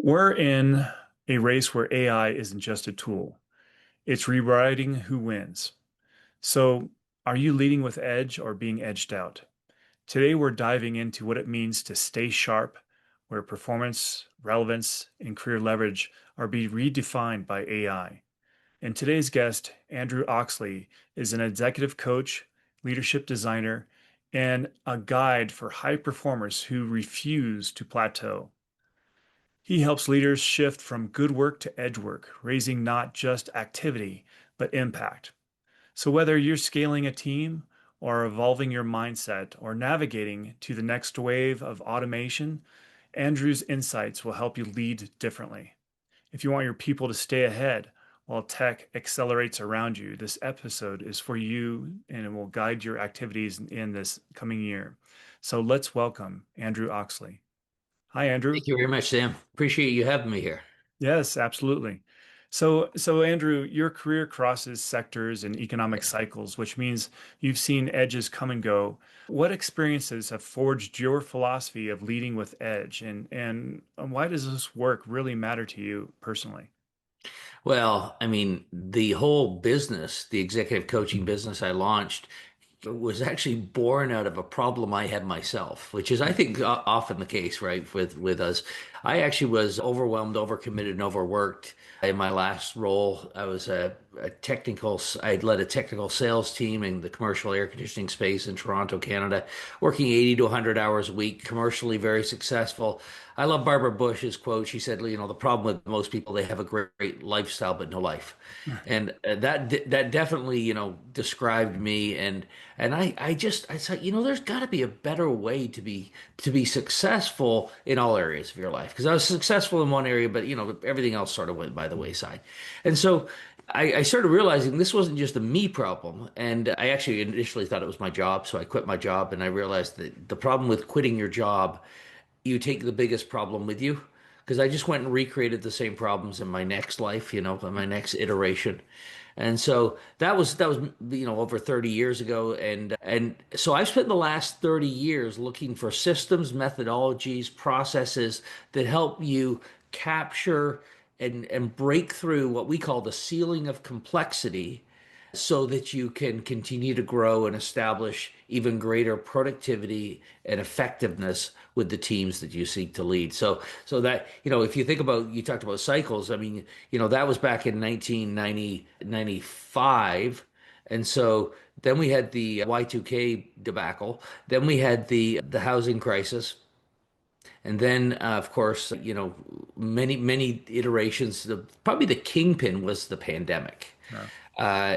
We're in a race where AI isn't just a tool, it's rewriting who wins. So, are you leading with edge or being edged out? Today, we're diving into what it means to stay sharp, where performance, relevance, and career leverage are being redefined by AI. And today's guest, Andrew Oxley, is an executive coach, leadership designer, and a guide for high performers who refuse to plateau. He helps leaders shift from good work to edge work, raising not just activity, but impact. So, whether you're scaling a team or evolving your mindset or navigating to the next wave of automation, Andrew's insights will help you lead differently. If you want your people to stay ahead while tech accelerates around you, this episode is for you and it will guide your activities in this coming year. So, let's welcome Andrew Oxley. Hi, Andrew. Thank you very much, Sam. Appreciate you having me here. Yes, absolutely. So Andrew, your career crosses sectors and economic cycles, which means you've seen edges come and go. What experiences have forged your philosophy of leading with edge, and why does this work really matter to you personally? Well, I mean, the whole business, the executive coaching business I launched, was actually born out of a problem I had myself, which is, I think, often the case, right, with us. I actually was overwhelmed, overcommitted, and overworked in my last role. I was a technical, I'd led a technical sales team in the commercial air conditioning space in Toronto, Canada, working 80 to 100 hours a week, commercially very successful. I love Barbara Bush's quote. She said, the problem with most people, they have a great lifestyle, but no life. And that definitely, described me. And I thought, there's got to be a better way to be successful in all areas of your life. Because I was successful in one area, but everything else sort of went by the wayside. And so I started realizing this wasn't just a me problem. And I actually initially thought it was my job, so I quit my job, and I realized that the problem with quitting your job, you take the biggest problem with you. Because I just went and recreated the same problems in my next life, in my next iteration. And so that was over 30 years ago, and so I've spent the last 30 years looking for systems, methodologies, processes that help you capture and break through what we call the ceiling of complexity so that you can continue to grow and establish even greater productivity and effectiveness with the teams that you seek to lead. So that, if you think about, you talked about cycles, I mean, that was back in 1995. And so then we had the Y2K debacle. Then we had the housing crisis. And then, of course, many, many iterations. Probably the kingpin was the pandemic. Yeah.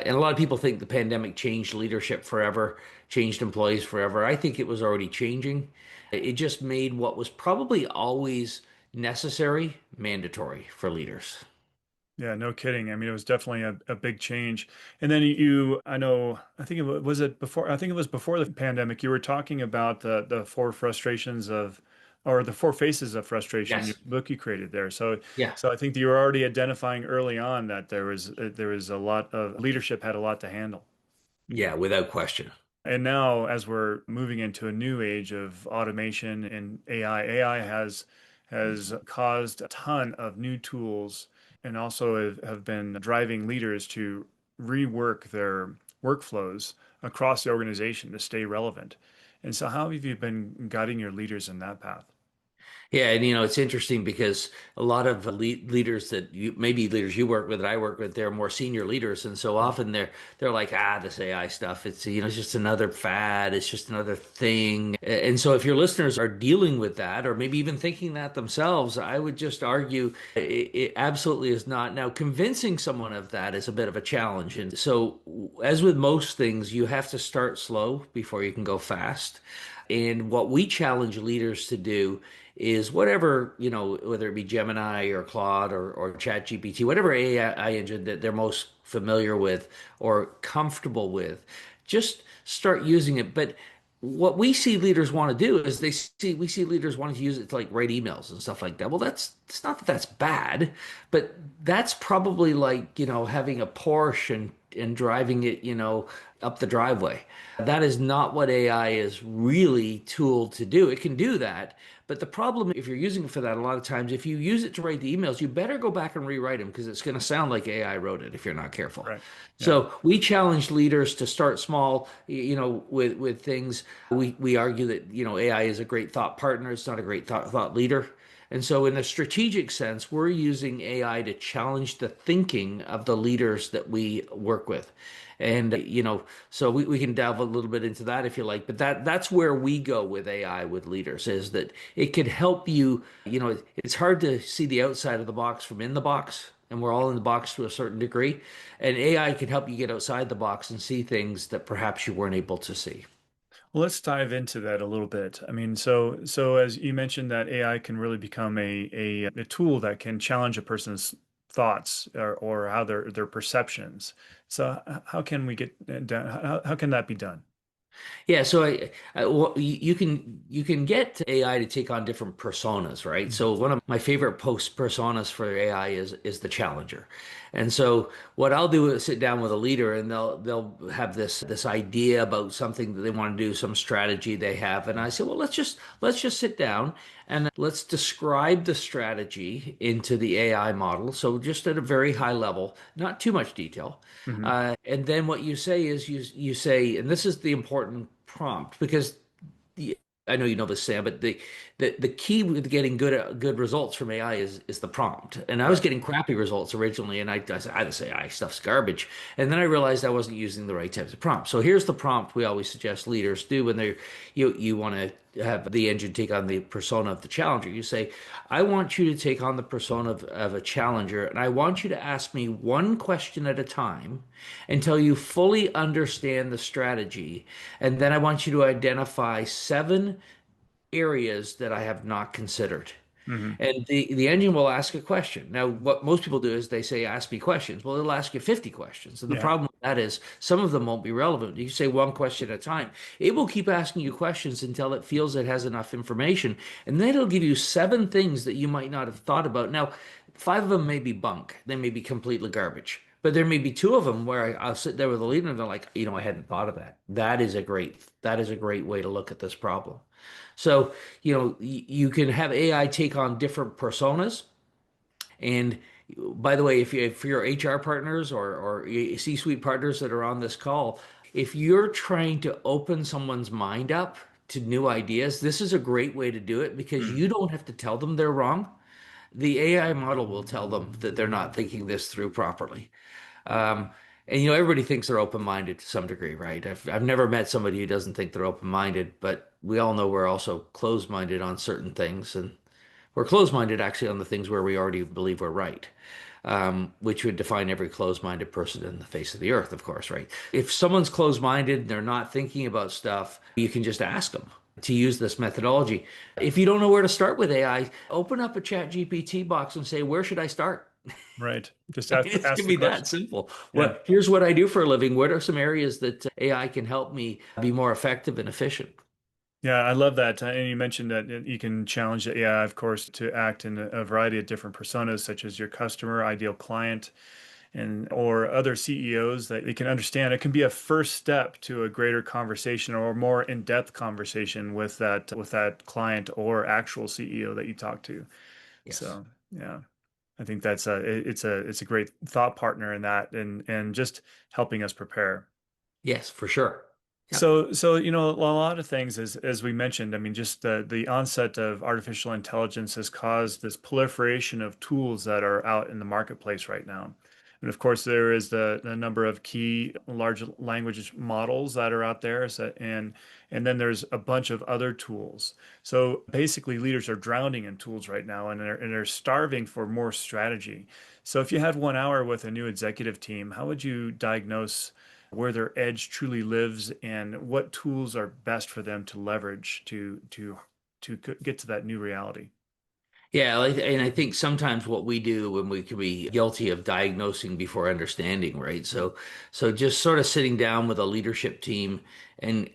And a lot of people think the pandemic changed leadership forever, changed employees forever. I think it was already changing. It just made what was probably always necessary mandatory for leaders. Yeah, no kidding. I mean, it was definitely a big change. And then you, I know, I think was it before, I think it was before the pandemic, you were talking about the four frustrations of, or the four faces of frustration, your Yes. book you created there. So, Yeah. so I think that you were already identifying early on that there was a lot of leadership had a lot to handle. Yeah, without question. And now, as we're moving into a new age of automation and AI has caused a ton of new tools and also have been driving leaders to rework their workflows across the organization to stay relevant. And so, how have you been guiding your leaders in that path? Yeah, and it's interesting because a lot of leaders that you maybe leaders you work with that I work with, they're more senior leaders, and so often they're like, this AI stuff, it's just another fad, it's just another thing. And so if your listeners are dealing with that, or maybe even thinking that themselves, I would just argue it absolutely is not. Now, convincing someone of that is a bit of a challenge, and so as with most things, you have to start slow before you can go fast. And what we challenge leaders to do is whatever, whether it be Gemini or Claude or ChatGPT, whatever AI engine that they're most familiar with or comfortable with, just start using it. But what we see leaders want to do is we see leaders wanting to use it to like write emails and stuff like that. Well, it's not that that's bad, but that's probably like, having a Porsche and and driving it, up the driveway. That is not what AI is really tooled to do. It can do that. But the problem, if you're using it for that, a lot of times, if you use it to write the emails, you better go back and rewrite them because it's going to sound like AI wrote it if you're not careful. Right. Yeah. So we challenge leaders to start small, with things. We argue that, AI is a great thought partner. It's not a great thought leader. And so, in a strategic sense, we're using AI to challenge the thinking of the leaders that we work with. And, so we can delve a little bit into that if you like. But that's where we go with AI with leaders is that it could help you. It's hard to see the outside of the box from in the box. And we're all in the box to a certain degree. And AI can help you get outside the box and see things that perhaps you weren't able to see. Well, let's dive into that a little bit. I mean, so as you mentioned that AI can really become a tool that can challenge a person's thoughts or how their perceptions. So how can we get done? How can that be done? Yeah, so well, you can get AI to take on different personas, right? Mhm. So one of my favorite post personas for AI is the challenger, and so what I'll do is sit down with a leader, and they'll have this idea about something that they want to do, some strategy they have, and I say, well, let's just sit down and let's describe the strategy into the AI model. So just at a very high level, not too much detail. Mhm. And then what you say is you say, and this is the important prompt because the, I know you know this, Sam, but the key with getting good results from AI is the prompt. And I was Right. getting crappy results originally, and I said, I say AI stuff's garbage. And then I realized I wasn't using the right types of prompts. So here's the prompt we always suggest leaders do when you want to have the engine take on the persona of the challenger. You say, I want you to take on the persona of a challenger, and I want you to ask me one question at a time until you fully understand the strategy. And then I want you to identify 7 areas that I have not considered. Mhm. And the engine will ask a question. Now, what most people do is they say, ask me questions. Well, it'll ask you 50 questions. And the Yeah. problem with that is some of them won't be relevant. You say one question at a time. It will keep asking you questions until it feels it has enough information. And then it'll give you 7 things that you might not have thought about. Now, 5 of them may be bunk. They may be completely garbage. But there may be 2 of them where I'll sit there with a leader and they're like, I hadn't thought of that. That is a great way to look at this problem. So, you can have AI take on different personas. And by the way, if you're HR partners or C-suite partners that are on this call, if you're trying to open someone's mind up to new ideas, this is a great way to do it because Mhm. you don't have to tell them they're wrong. The AI model will tell them that they're not thinking this through properly. Um, and everybody thinks they're open-minded to some degree, right? I've never met somebody who doesn't think they're open-minded, but we all know we're also closed-minded on certain things, and we're closed-minded actually on the things where we already believe we're right, which would define every closed-minded person in the face of the earth, of course, right? If someone's closed-minded and they're not thinking about stuff, you can just ask them to use this methodology. If you don't know where to start with AI, open up a chat GPT box and say, where should I start? Right. Just It's ask gonna the be that question. simple. Yeah. Here's what I do for a living. What are some areas that AI can help me be more effective and efficient? Yeah, I love that. And you mentioned that you can challenge the AI, of course, to act in a variety of different personas, such as your customer, ideal client, and or other CEOs that they can understand. It can be a first step to a greater conversation or more in-depth conversation with that client or actual CEO that you talk to. Yes. So, yeah, I think it's a great thought partner in that and just helping us prepare. Yes, for sure. Yep. So a lot of things as we mentioned, I mean, just the onset of artificial intelligence has caused this proliferation of tools that are out in the marketplace right now. And of course, there is the number of key large language models that are out there. And then there's a bunch of other tools. So basically, leaders are drowning in tools right now, and they're starving for more strategy. So if you had 1 hour with a new executive team, how would you diagnose where their edge truly lives and what tools are best for them to leverage to get to that new reality? Yeah, and I think sometimes what we do when we can be guilty of diagnosing before understanding, right? So just sort of sitting down with a leadership team and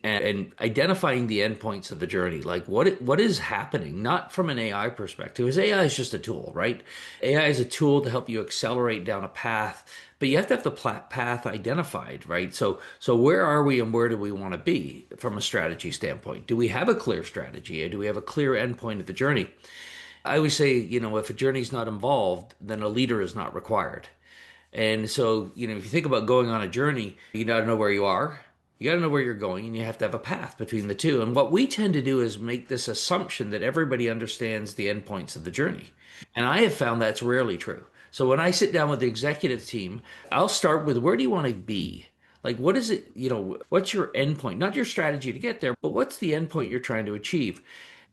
identifying the endpoints of the journey, like what is happening, not from an AI perspective, because AI is just a tool, right? AI is a tool to help you accelerate down a path, but you have to have the path identified, right? So where are we and where do we want to be from a strategy standpoint? Do we have a clear strategy, or do we have a clear endpoint of the journey? I always say, if a journey's not involved, then a leader is not required. And so, if you think about going on a journey, you got to know where you are, you got to know where you're going, and you have to have a path between the two. And what we tend to do is make this assumption that everybody understands the endpoints of the journey. And I have found that's rarely true. So when I sit down with the executive team, I'll start with where do you want to be? Like, what is it, what's your endpoint? Not your strategy to get there, but what's the endpoint you're trying to achieve?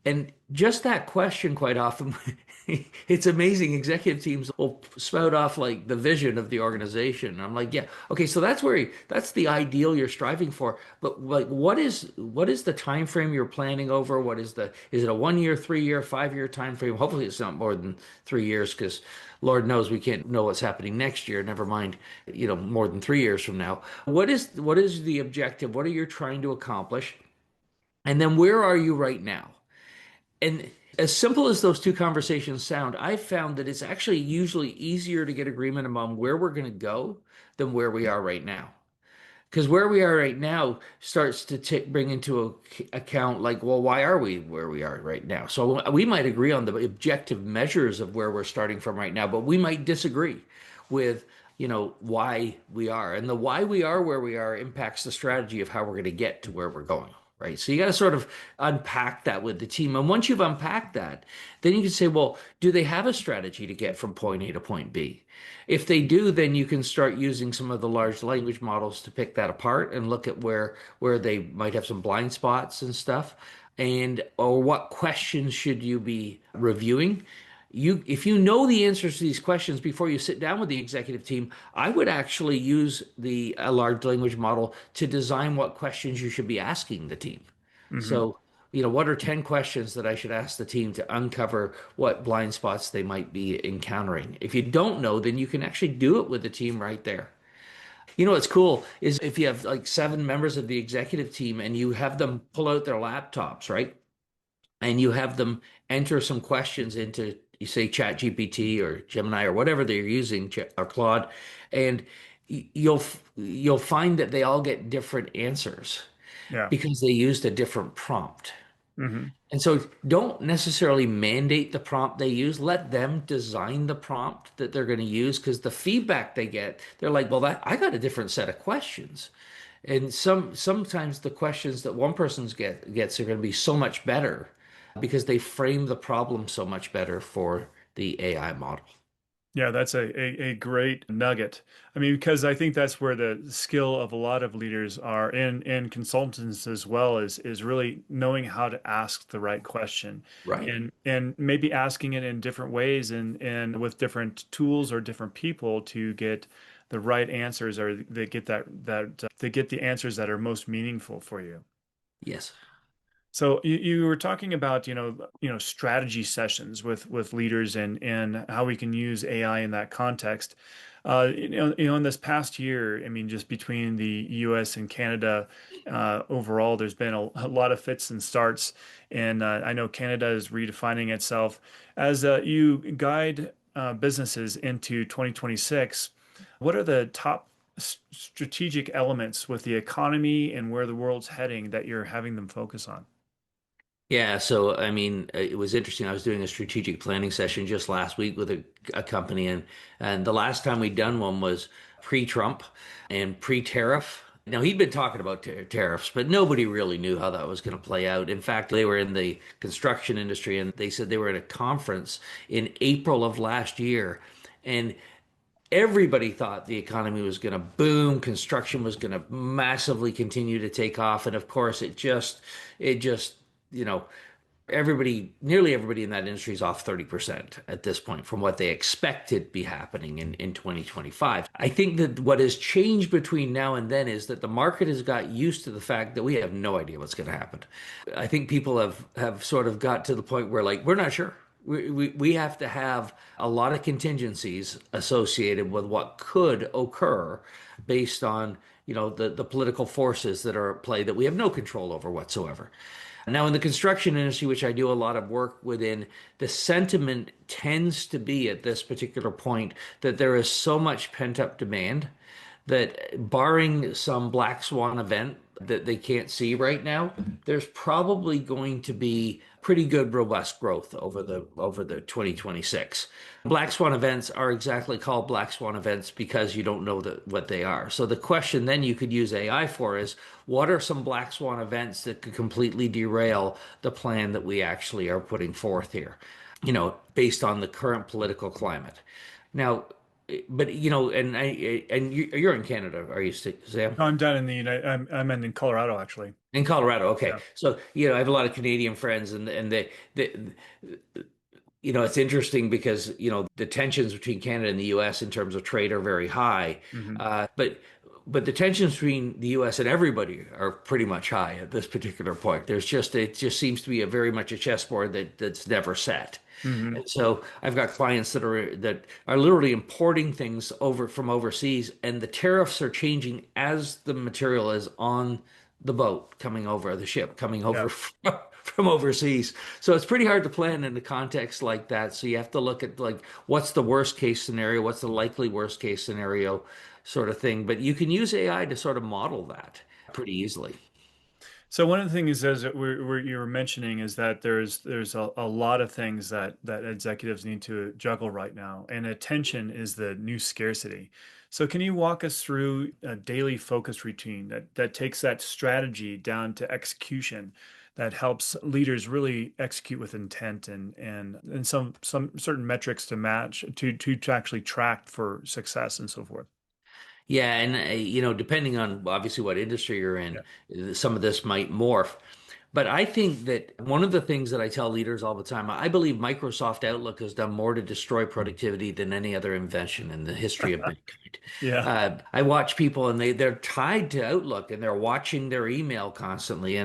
And just that question, quite often, it's amazing. Executive teams will spout off like the vision of the organization. And I'm like, yeah, okay, so that's the ideal you're striving for. But like, what is the time frame you're planning over? Is it a 1 year, 3 year, 5 year time frame? Hopefully, it's not more than 3 years, because Lord knows we can't know what's happening next year. Never mind, more than 3 years from now. What is the objective? What are you trying to accomplish? And then where are you right now? And as simple as those two conversations sound, I've found that it's actually usually easier to get agreement among where we're going to go than where we are right now. Because where we are right now starts to bring into account, like, well, why are we where we are right now? So we might agree on the objective measures of where we're starting from right now, but we might disagree with, why we are. And the why we are where we are impacts the strategy of how we're going to get to where we're going. Right. So you got to sort of unpack that with the team. And once you've unpacked that, then you can say, well, do they have a strategy to get from point A to point B? If they do, then you can start using some of the large language models to pick that apart and look at where they might have some blind spots and stuff. And or what questions should you be reviewing? If you know the answers to these questions before you sit down with the executive team, I would actually use the a large language model to design what questions you should be asking the team. Hmm. So, what are 10 questions that I should ask the team to uncover what blind spots they might be encountering? If you don't know, then you can actually do it with the team right there. What's cool is if you have like 7 members of the executive team and you have them pull out their laptops, right? And you have them enter some questions into, you say, Chat GPT or Gemini or whatever they're using, or Claude, and you'll find that they all get different answers Yeah. because they used a different prompt. Hmm. And so don't necessarily mandate the prompt they use. Let them design the prompt that they're going to use, because the feedback they get, they're like, well, I got a different set of questions. And sometimes the questions that one person's gets are going to be so much better because they frame the problem so much better for the AI model. Yeah, that's a great nugget. I mean, because I think that's where the skill of a lot of leaders are in consultants as well is really knowing how to ask the right question Right. and maybe asking it in different ways and with different tools or different people to get the right answers or they get they get the answers that are most meaningful for you. Yes. So you were talking about, strategy sessions with leaders and how we can use AI in that context. In this past year, I mean, just between the US and Canada, overall, there's been a lot of fits and starts. And I know Canada is redefining itself. As you guide businesses into 2026, what are the top strategic elements with the economy and where the world's heading that you're having them focus on? Yeah, so I mean, it was interesting. I was doing a strategic planning session just last week with a company, and the last time we'd done one was pre-Trump and pre-tariff. Now he'd been talking about tariffs, but nobody really knew how that was going to play out. In fact, they were in the construction industry, and they said they were at a conference in April of last year, and everybody thought the economy was going to boom, construction was going to massively continue to take off, and of course, it just you know nearly everybody in that industry is off 30% at this point from what they expected to be happening in 2025. I think that what has changed between now and then is that the market has got used to the fact that we have no idea what's going to happen. I think people have sort of got to the point where, like, we're not sure. We have to have a lot of contingencies associated with what could occur based on, the political forces that are at play that we have no control over whatsoever. Now, in the construction industry, which I do a lot of work within, the sentiment tends to be at this particular point that there is so much pent-up demand that barring some black swan event that they can't see right now, there's probably going to be pretty good robust growth over the 2026. Black swan events are exactly called black swan events because you don't know what they are. So the question then you could use AI for is what are some black swan events that could completely derail the plan that we actually are putting forth here, based on the current political climate. Now, but you're in Canada, are you, Sam? No, I'm down in the United. I'm in Colorado actually. In Colorado, okay. Yeah. So, I have a lot of Canadian friends, and they it's interesting because, the tensions between Canada and the US in terms of trade are very high. Hmm. But the tensions between the US and everybody are pretty much high at this particular point. It just seems to be a very much a chessboard that's never set. Hmm. And so I've got clients that are literally importing things over from overseas, and the tariffs are changing as the material is on the boat coming over, the ship coming Yeah. over from overseas. So it's pretty hard to plan in a context like that. So you have to look at, like, what's the worst case scenario, what's the likely worst case scenario sort of thing. But you can use AI to sort of model that pretty easily. So one of the things is that you were mentioning is that there's a lot of things that executives need to juggle right now, and attention is the new scarcity. So can you walk us through a daily focus routine that takes that strategy down to execution, that helps leaders really execute with intent and some certain metrics to match to actually track for success and so forth? Yeah, and depending on obviously what industry you're in, Yeah. some of this might morph. But I think that one of the things that I tell leaders all the time, I believe Microsoft Outlook has done more to destroy productivity than any other invention in the history of mankind. Yeah. I watch people, and they're tied to Outlook, and they're watching their email constantly.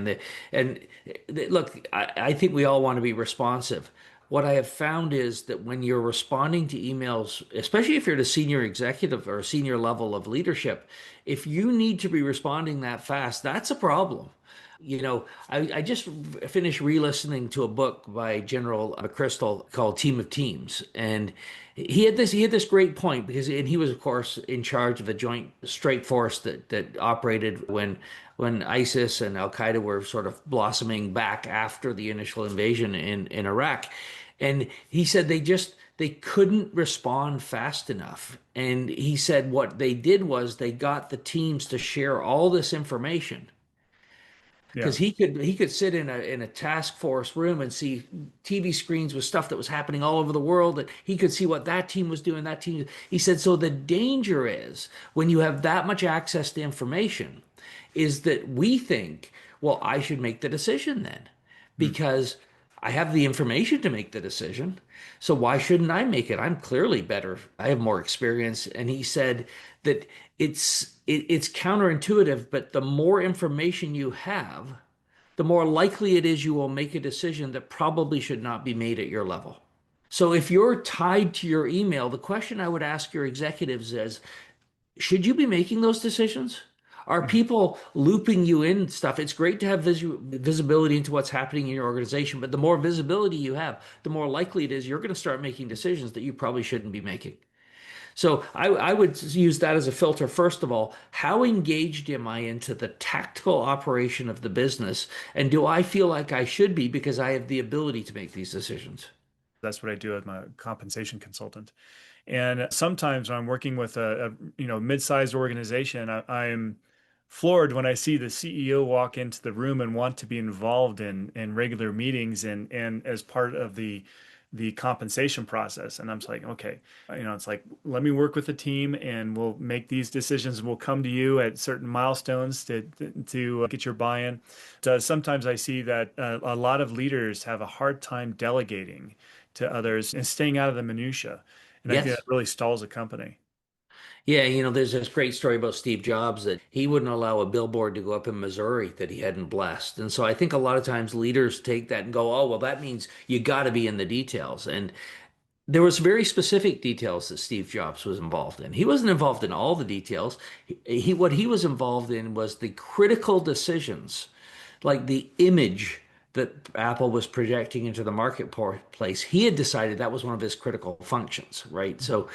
Look, I think we all want to be responsive. What I have found is that when you're responding to emails, especially if you're at a senior executive or a senior level of leadership, if you need to be responding that fast, that's a problem. I just finished re-listening to a book by General McChrystal called Team of Teams, and he had this great point and he was, of course, in charge of a joint strike force that operated when ISIS and Al Qaeda were sort of blossoming back after the initial invasion in Iraq, and he said they couldn't respond fast enough, and he said what they did was they got the teams to share all this information Yeah. because he could sit in a task force room and see TV screens with stuff that was happening all over the world, and he could see what that team was doing. That team, he said, so the danger is when you have that much access to information, is that we think, well, I should make the decision then, Hmm. because I have the information to make the decision. So why shouldn't I make it? I'm clearly better. I have more experience. And he said that it's counterintuitive, but the more information you have, the more likely it is you will make a decision that probably should not be made at your level. So if you're tied to your email, the question I would ask your executives is, should you be making those decisions? Are Hmm. people looping you in stuff? It's great to have visibility into what's happening in your organization, but the more visibility you have, the more likely it is you're going to start making decisions that you probably shouldn't be making. So I would use that as a filter. First of all, how engaged am I into the tactical operation of the business? And do I feel like I should be because I have the ability to make these decisions? That's what I do as my compensation consultant. And sometimes when I'm working with a mid-sized organization, I'm floored when I see the CEO walk into the room and want to be involved in regular meetings and as part of the compensation process. And I'm just like, okay, it's like, let me work with the team and we'll make these decisions. We'll come to you at certain milestones to get your buy-in. So sometimes I see that a lot of leaders have a hard time delegating to others and staying out of the minutia. And I think that Yes. really stalls a company. Yeah, there's this great story about Steve Jobs that he wouldn't allow a billboard to go up in Missouri that he hadn't blessed. And so I think a lot of times leaders take that and go, oh, well, that means you got to be in the details. And there was very specific details that Steve Jobs was involved in. He wasn't involved in all the details. What he was involved in was the critical decisions, like the image that Apple was projecting into the marketplace. He had decided that was one of his critical functions, right? So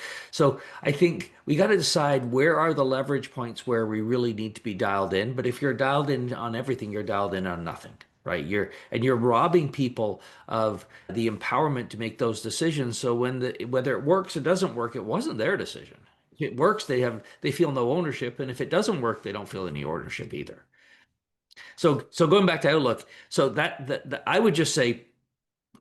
I think we got to decide where are the leverage points where we really need to be dialed in. But if you're dialed in on everything, you're dialed in on nothing, right? You're robbing people of the empowerment to make those decisions. So whether it works or doesn't work, it wasn't their decision. If it works, they feel no ownership, and if it doesn't work, they don't feel any ownership either. So going back to Outlook, so that I would just say,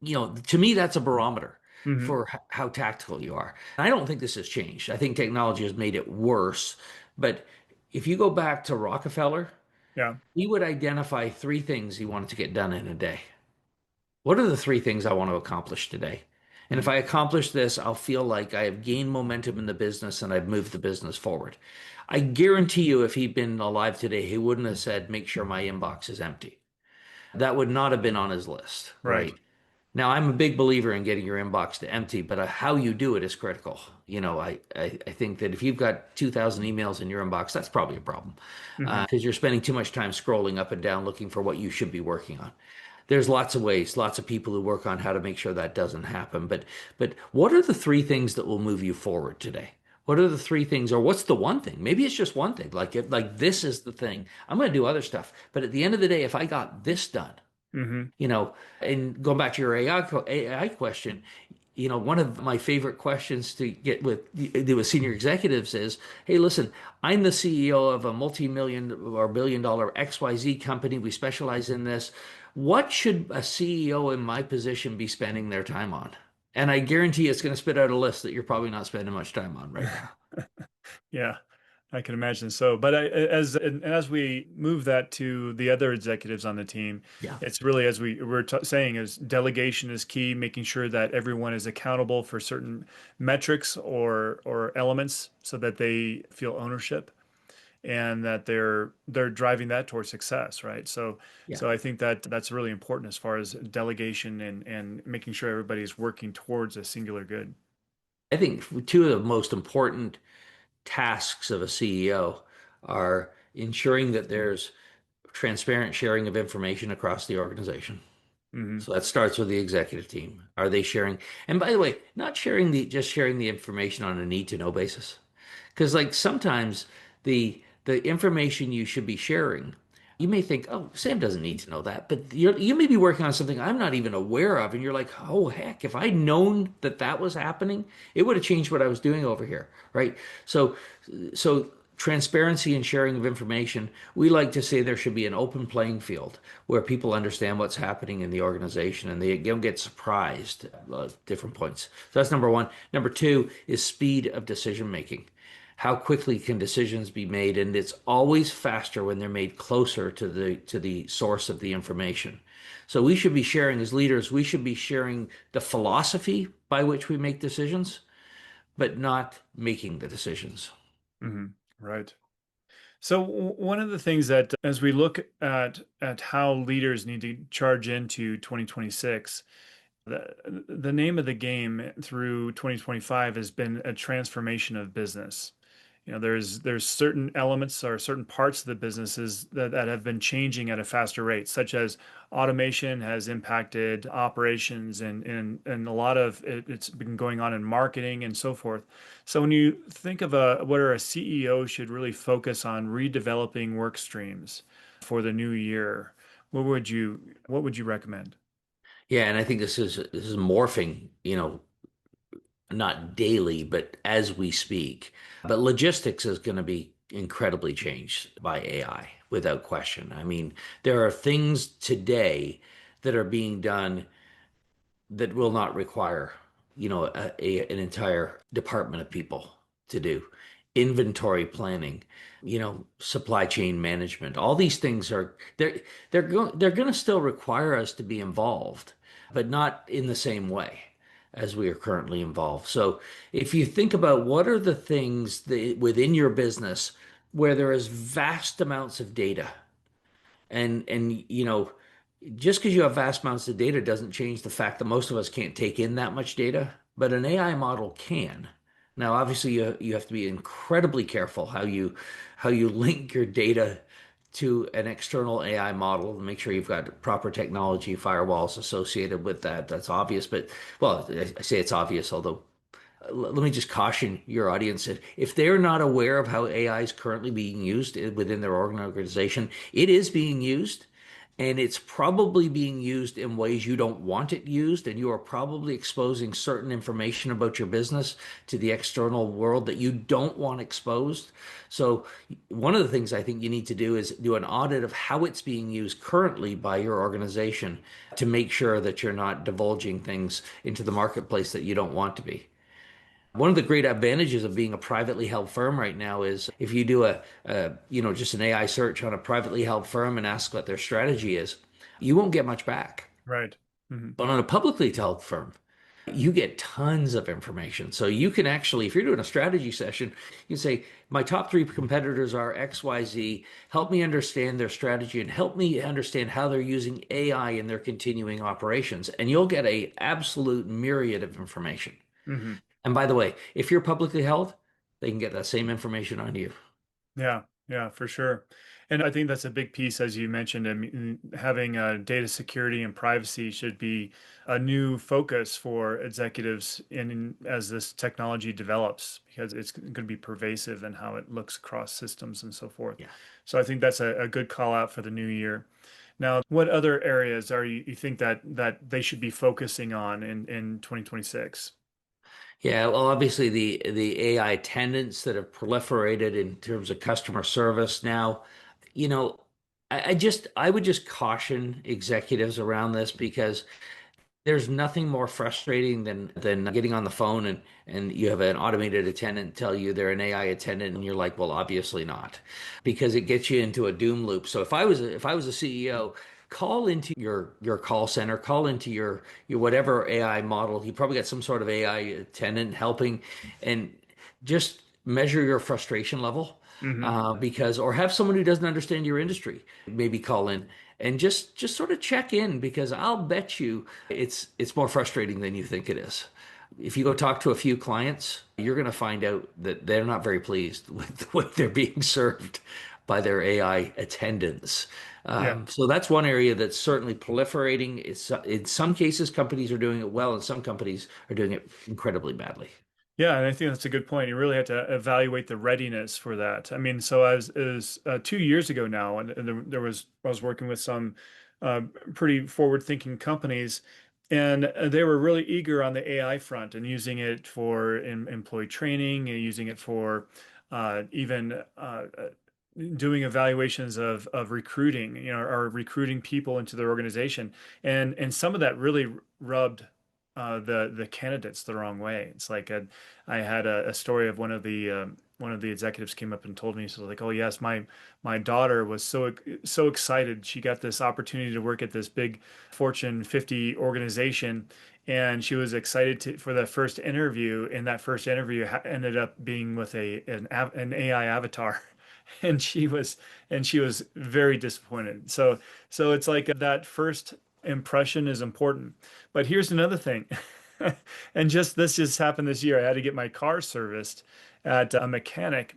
to me, that's a barometer Hmm. for how tactical you are. I don't think this has changed. I think technology has made it worse. But if you go back to Rockefeller, Yeah. he would identify three things he wanted to get done in a day. What are the three things I want to accomplish today? And if Mm. I accomplish this, I'll feel like I have gained momentum in the business and I've moved the business forward. I guarantee you, if he'd been alive today, he wouldn't have said, make sure my inbox is empty. That would not have been on his list, Right. right? Now, I'm a big believer in getting your inbox to empty, but how you do it is critical. I think that if you've got 2,000 emails in your inbox, that's probably a problem Hmm. because you're spending too much time scrolling up and down looking for what you should be working on. There's lots of ways, lots of people who work on how to make sure that doesn't happen. But what are the three things that will move you forward today? What are the three things, or what's the one thing? Maybe it's just one thing. Like this is the thing. I'm going to do other stuff, but at the end of the day, if I got this done, Hmm. you know, and going back to your AI question, one of my favorite questions to get with senior executives is, hey, listen, I'm the CEO of a multi-million or billion-dollar XYZ company. We specialize in this. What should a CEO in my position be spending their time on? And I guarantee it's going to spit out a list that you're probably not spending much time on right now. Yeah, I can imagine so. But as we move that to the other executives on the team, Yeah. it's really as we were t saying is delegation is key, making sure that everyone is accountable for certain metrics or elements so that they feel ownership and that they're driving that towards success, right? Yeah. So I think that that's really important as far as delegation and making sure everybody's working towards a singular good. I think two of the most important tasks of a CEO are ensuring that there's transparent sharing of information across the organization. Hmm. So that starts with the executive team. Are they sharing? And by the way, not just sharing the information on a need to know basis. Because like sometimes the information you should be sharing, you may think, oh, Sam doesn't need to know that, but you may be working on something I'm not even aware of, and you're like, oh heck, if I'd known that that was happening, it would have changed what I was doing over here, right? So so transparency and sharing of information, we like to say there should be an open playing field where people understand what's happening in the organization and they don't get surprised at different points. So that's number one. Number two is speed of decision making. How quickly can decisions be made? And it's always faster when they're made closer to the source of the information. So we should be sharing as leaders, we should be sharing the philosophy by which we make decisions, but not making the decisions. Hmm. Right. So one of the things that as we look at how leaders need to charge into 2026, the name of the game through 2025 has been a transformation of business. There's certain elements or certain parts of the businesses that have been changing at a faster rate, such as automation has impacted operations and a lot of it's been going on in marketing and so forth. So when you think of where a CEO should really focus on redeveloping work streams for the new year, what would you recommend? Yeah, and I think this is morphing, not daily, but as we speak. But logistics is going to be incredibly changed by AI without question. I mean, there are things today that are being done that will not require, an entire department of people to do. Inventory planning, supply chain management. All these things they're going to still require us to be involved, but not in the same way. as we are currently involved. So if you think about what are the things that within your business where there is vast amounts of data and just because you have vast amounts of data doesn't change the fact that most of us can't take in that much data, but an AI model can. Now, obviously, you have to be incredibly careful how you link your data to an external AI model to make sure you've got proper technology firewalls associated with that. That's obvious, but well, I say it's obvious, although let me just caution your audience that if they're not aware of how AI is currently being used within their organization, it is being used. And it's probably being used in ways you don't want it used, and you are probably exposing certain information about your business to the external world that you don't want exposed. So, one of the things I think you need to do is do an audit of how it's being used currently by your organization to make sure that you're not divulging things into the marketplace that you don't want to be. One of the great advantages of being a privately held firm right now is if you do just an AI search on a privately held firm and ask what their strategy is, you won't get much back. Right. Hmm. But on a publicly held firm, you get tons of information. So you can actually, if you're doing a strategy session, you can say, my top three competitors are XYZ. Help me understand their strategy and help me understand how they're using AI in their continuing operations. And you'll get a absolute myriad of information. Hmm. And by the way, if you're publicly held, they can get that same information on you. Yeah, yeah, for sure. And I think that's a big piece, as you mentioned. I mean, having data security and privacy should be a new focus for executives as this technology develops, because it's going to be pervasive in how it looks across systems and so forth. Yeah. So I think that's a good call out for the new year. Now, what other areas you think that they should be focusing on in 2026? Yeah, well, obviously the AI attendants that have proliferated in terms of customer service now, you know, I would just caution executives around this because there's nothing more frustrating than getting on the phone and you have an automated attendant tell you they're an AI attendant and you're like, well, obviously not, because it gets you into a doom loop. So if I was a CEO, call into your call center, call into your whatever AI model. You probably got some sort of AI attendant helping, and just measure your frustration level. Hmm. Because or have someone who doesn't understand your industry maybe call in and just sort of check in because I'll bet you it's more frustrating than you think it is. If you go talk to a few clients, you're going to find out that they're not very pleased with the way they're being served by their AI attendants. Yeah. So that's one area that's certainly proliferating. It's in some cases companies are doing it well, and some companies are doing it incredibly badly. Yeah, and I think that's a good point. You really have to evaluate the readiness for that. I mean, so as 2 years ago now, and there was I was working with some uh, pretty forward-thinking companies, and they were really eager on the AI front and using it for employee training and using it for even doing evaluations of recruiting, or recruiting people into their organization, and some of that really rubbed the candidates the wrong way. It's like I had a story of one of the executives came up and told me, so like, oh yes, my daughter was so excited. She got this opportunity to work at this big Fortune 50 organization, and she was excited for the first interview, and that first interview ended up being with an AI avatar. And she was very disappointed. So it's like that first impression is important. But here's another thing. And this just happened this year. I had to get my car serviced at a mechanic,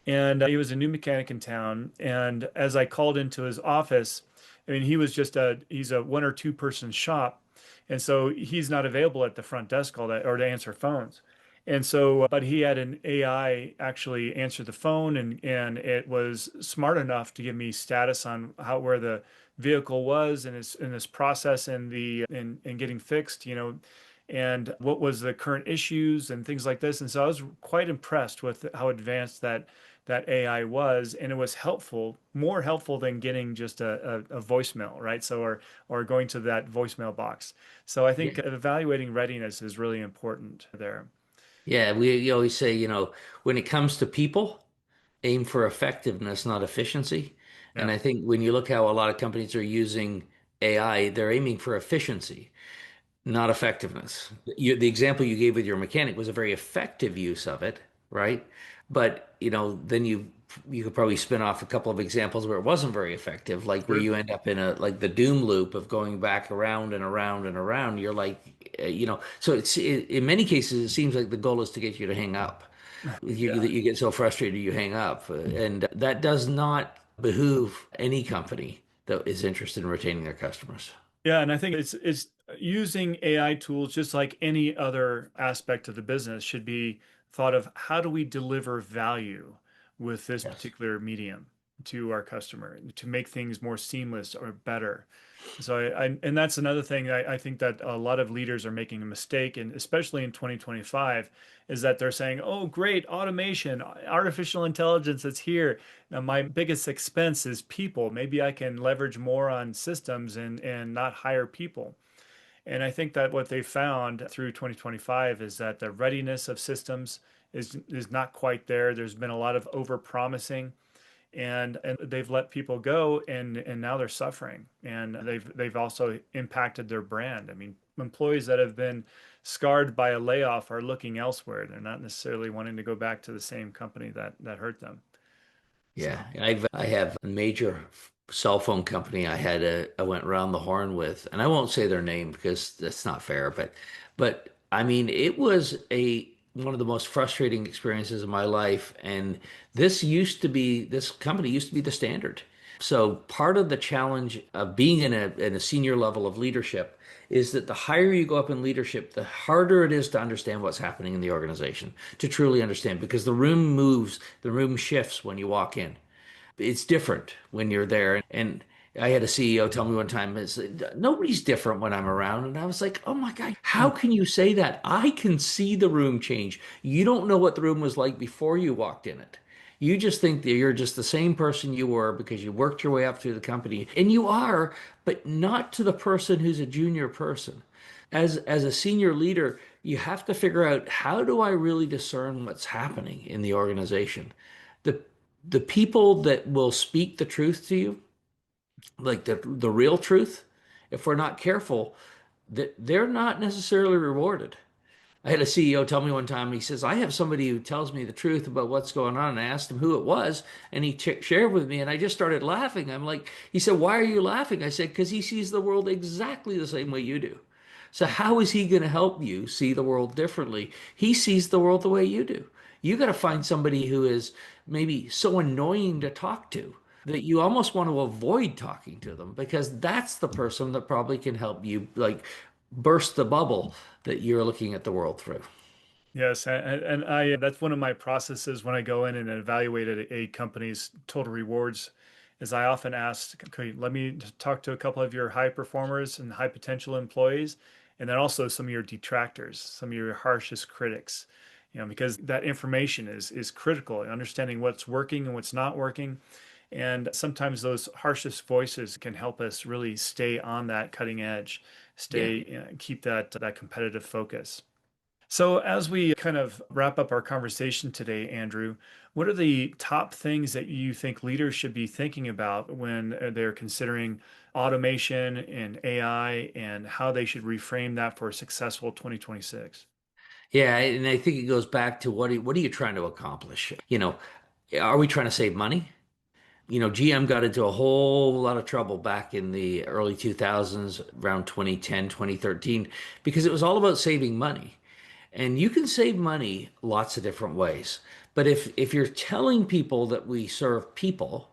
and he was a new mechanic in town. And as I called into his office, I mean, he's a one or two person shop, and so he's not available at the front desk all that or to answer phones. And so, but he had an AI actually answer the phone, and it was smart enough to give me status on where the vehicle was in this process and the in getting fixed, and what was the current issues and things like this. And so I was quite impressed with how advanced that AI was, and it was helpful, more helpful than getting just a voicemail, right? So or going to that voicemail box. So I think Yeah. evaluating readiness is really important there. Yeah, we always say, when it comes to people, aim for effectiveness, not efficiency. And Yeah. I think when you look how a lot of companies are using AI, they're aiming for efficiency. not effectiveness. The example you gave with your mechanic was a very effective use of it, right? But then you could probably spin off a couple of examples where it wasn't very effective, like where Sure. you end up in a like the doom loop of going back around and around and around. You're like, so in many cases it seems like the goal is to get you to hang up. Yeah. You get so frustrated you hang up, and that does not behoove any company that is interested in retaining their customers. Yeah, and I think it's using AI tools just like any other aspect of the business should be thought of how do we deliver value with this Yes. particular medium to our customer to make things more seamless or better. So and that's another thing I think that a lot of leaders are making a mistake, and especially in 2025, is that they're saying, "Oh, great, automation, artificial intelligence, it's here. Now my biggest expense is people. Maybe I can leverage more on systems and not hire people." And I think that what they found through 2025 is that the readiness of systems is not quite there. There's been a lot of over promising and they've let people go and now they're suffering and they've also impacted their brand. I mean, employees that have been scarred by a layoff are looking elsewhere. They're not necessarily wanting to go back to the same company that hurt them. Yeah, So, I have a major cell phone company I went around the horn with, and I won't say their name because that's not fair, but I mean it was a one of the most frustrating experiences of my life, and this company used to be the standard. So part of the challenge of being in a senior level of leadership is that the higher you go up in leadership, the harder it is to understand what's happening in the organization, to truly understand, because the room moves, the room shifts when you walk in. It's different when you're there. And I had a CEO tell me one time, nobody's different when I'm around. And I was like, oh my God, how can you say that? I can see the room change. You don't know what the room was like before you walked in it. You just think that you're just the same person you were because you worked your way up through the company. And you are, but not to the person who's a junior person. As a senior leader, you have to figure out, how do I really discern what's happening in the organization? The the people that will speak the truth to you, like the real truth, if we're not careful, that they're not necessarily rewarded. I had a CEO tell me one time, he says, I have somebody who tells me the truth about what's going on. And I asked him who it was, and he shared with me, and I just started laughing. I'm like, he said, why are you laughing? I said, because he sees the world exactly the same way you do. So how is he going to help you see the world differently? He sees the world the way you do. You got to find somebody who is maybe so annoying to talk to that you almost want to avoid talking to them, because that's the person that probably can help you like burst the bubble that you're looking at the world through. yes, and I that's one of my processes when I go in and evaluate a company's total rewards is I often ask, okay, let me talk to a couple of your high performers and high potential employees, and then also some of your detractors, some of your harshest critics, because that information is critical in understanding what's working and what's not working. And sometimes those harshest voices can help us really stay on that cutting edge, Yeah. keep that competitive focus. So, as we kind of wrap up our conversation today, Andrew, what are the top things that you think leaders should be thinking about when they're considering automation and AI and how they should reframe that for a successful 2026? Yeah, and I think it goes back to what are you trying to accomplish? Are we trying to save money? GM got into a whole lot of trouble back in the early 2000s, around 2010, 2013, because it was all about saving money. And you can save money lots of different ways. But if you're telling people that we serve people,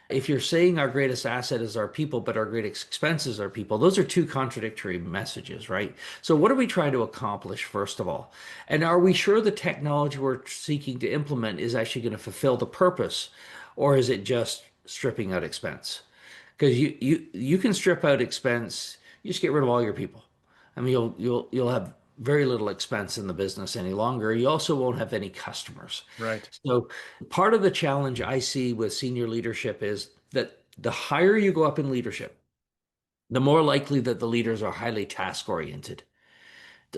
if you're saying our greatest asset is our people, but our greatest expenses are people, those are two contradictory messages, right? So, what are we trying to accomplish, first of all? And are we sure the technology we're seeking to implement is actually going to fulfill the purpose, or is it just stripping out expense? Because you can strip out expense, you just get rid of all your people. I mean, you'll have very little expense in the business any longer. You also won't have any customers. Right. So part of the challenge I see with senior leadership is that the higher you go up in leadership, the more likely that the leaders are highly task oriented.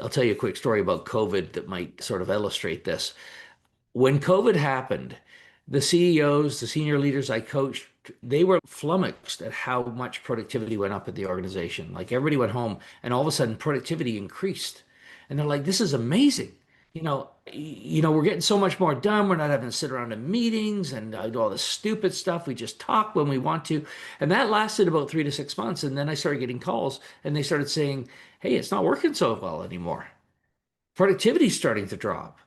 I'll tell you a quick story about COVID that might sort of illustrate this. When COVID happened, The CEOs, the senior leaders I coached, they were flummoxed at how much productivity went up at the organization. Like everybody went home and all of a sudden productivity increased. And they're like, this is amazing. We're getting so much more done. We're not having to sit around in meetings and do all this stupid stuff. We just talk when we want to. And that lasted about 3 to 6 months. And then I started getting calls and they started saying, hey, it's not working so well anymore. Productivity's starting to drop.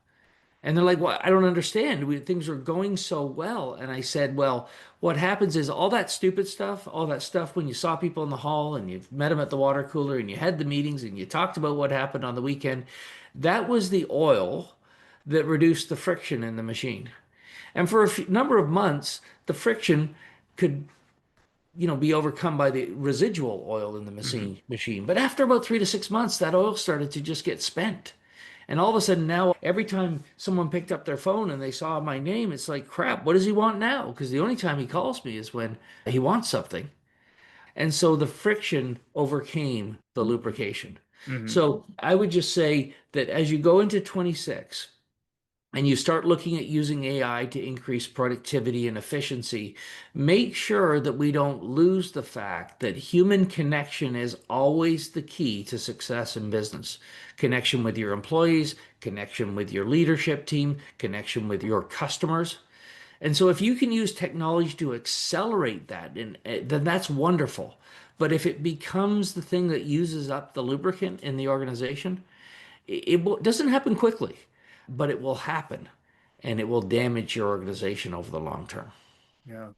And they're like, well, I don't understand. Things are going so well. And I said, well, what happens is all that stupid stuff, all that stuff when you saw people in the hall and you met them at the water cooler and you had the meetings and you talked about what happened on the weekend, that was the oil that reduced the friction in the machine. And for a number of months, the friction could, be overcome by the residual oil in the Hmm. machine. But after about 3 to 6 months, that oil started to just get spent. And all of a sudden now, every time someone picked up their phone and they saw my name, it's like, crap, what does he want now? Because the only time he calls me is when he wants something. And so the friction overcame the lubrication. Hmm. So I would just say that as you go into 26, and you start looking at using AI to increase productivity and efficiency, make sure that we don't lose the fact that human connection is always the key to success in business. Connection with your employees, connection with your leadership team, connection with your customers. And so if you can use technology to accelerate that, then that's wonderful. But if it becomes the thing that uses up the lubricant in the organization, it doesn't happen quickly, but it will happen and it will damage your organization over the long term. Yeah.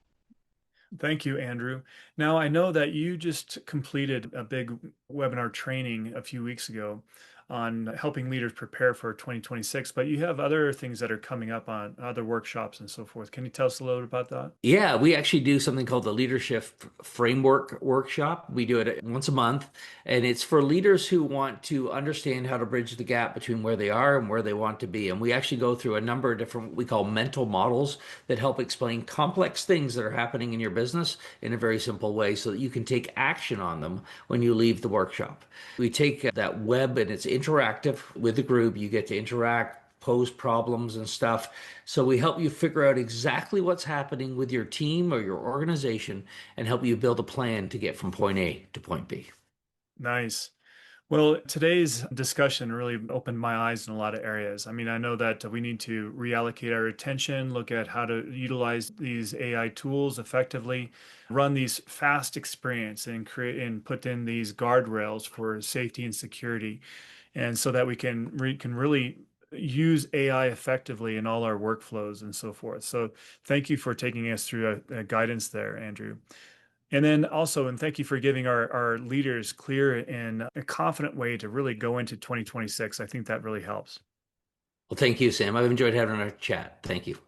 Thank you, Andrew. Now, I know that you just completed a big webinar training a few weeks ago on helping leaders prepare for 2026, but you have other things that are coming up on other workshops and so forth. Can you tell us a little bit about that? Yeah, we actually do something called the Leadership Framework Workshop. We do it once a month, and it's for leaders who want to understand how to bridge the gap between where they are and where they want to be. And we actually go through a number of different, what we call mental models that help explain complex things that are happening in your business in a very simple way so that you can take action on them when you leave the workshop. We take that web and it's interactive with the group. You get to interact, pose problems and stuff. So we help you figure out exactly what's happening with your team or your organization and help you build a plan to get from point A to point B. Nice. Well, today's discussion really opened my eyes in a lot of areas. I mean, I know that we need to reallocate our attention, look at how to utilize these AI tools effectively, run these fast experience and create and put in these guardrails for safety and security, and so that we can really use AI effectively in all our workflows and so forth. So, thank you for taking us through a guidance there, Andrew. And then also, and thank you for giving our leaders clear and a confident way to really go into 2026. I think that really helps. Well, thank you, Sam. I've enjoyed having our chat. Thank you.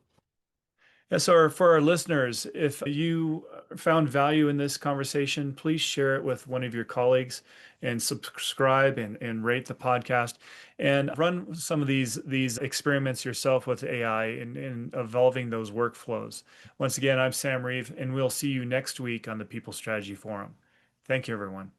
Yes, so for our listeners, if you found value in this conversation, please share it with one of your colleagues and subscribe and rate the podcast and run some of these experiments yourself with AI and evolving those workflows. Once again, I'm Sam Reeve, and we'll see you next week on the People Strategy Forum. Thank you, everyone.